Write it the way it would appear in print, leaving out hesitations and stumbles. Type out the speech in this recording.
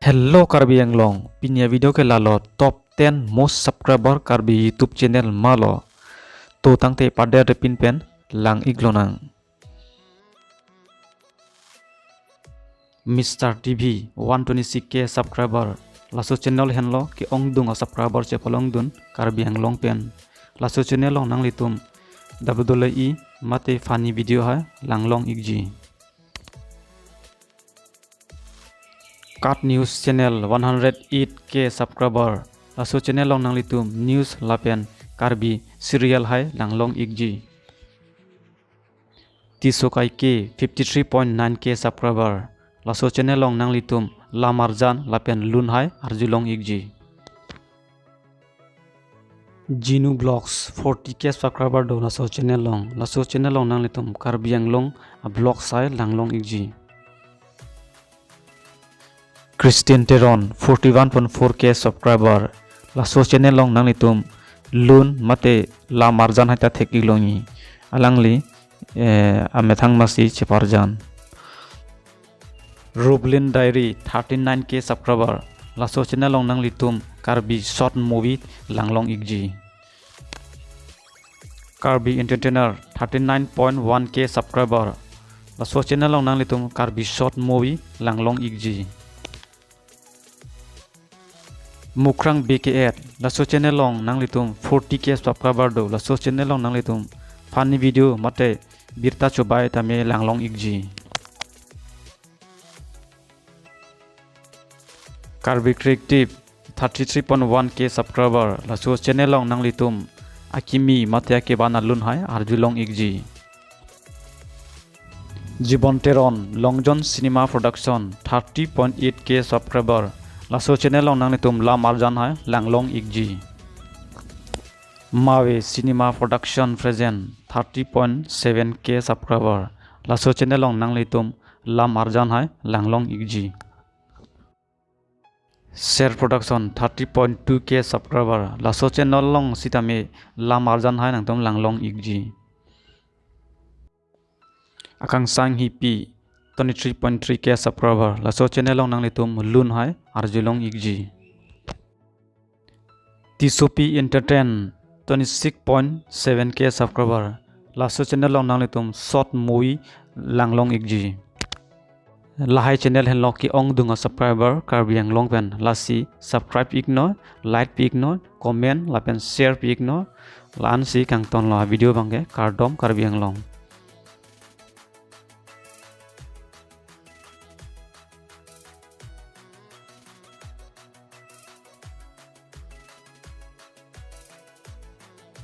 Hello Karbi Anglong, pinya video ke lalo top 10 most subscriber Karbi YouTube channel malo. To tangte pada repin pen lang iglonang. Mr. TV 126k subscriber. Laso channel henlo ki ongdung subscriber che palong dun Karbi Anglong pen. Laso channel long nang litum www mate funny video hai langlong igji. Cut News channel 108k subscriber. Laso channel long nang litum news lapen Karbi serial hai langlong igji. Tisso Kaike 53.9k subscriber. Laso channel long nang litum lamarjan lapen lun hai arjulong igji. Genu Vlogs 40k subscriber do laso channel long. Laso channel long nang litum Karbi Anglong vlogs hai langlong igji. Ruplin Dairy 41.4k subscriber. Laso channel long nang litum lun mate la marjan hai ta theki longi alangli amethang masi cheparjan. Ruplin Dairy 39k subscriber. Laso channel long nang litum Karbi short movie langlong igji. Karbi Entairner 39.1k subscriber. Laso channel long nang litum Karbi short movie langlong igji. Mukrang Bey-ET laso channel long nang litum 40k subscriber do. Laso channel long nang litum funny video mate birta chobai tame langlong igji. Karbi Creative 33.1k subscriber. Laso channel long nang litum akimi mate ke bana lun hai arjulong igji. Jibon Teron Longjon Cinema Production 30.8k subscriber. Laso channel long nang litum la marjan hai langlong igji. Mavi Cinema Production present 30.7k subscriber. Laso channel long nang litum la marjan hai langlong igji. Share Production 30.2k subscriber. Laso channel long sitame la marjan hai nangtom langlong igji. Akangsha Enghipi 23.3k subscriber. Laso channel long nang litum lun hai arjulong igji. Tisssopi Entertain 26.7k subscriber. Laso channel long nang litum short movie langlong igji. Lahai channel hen loki ong dunga subscriber Karbi Anglong pen lasi subscribe igno like igno comment lapen share igno lan si kang ton la video bangge kardom Karbi Anglong.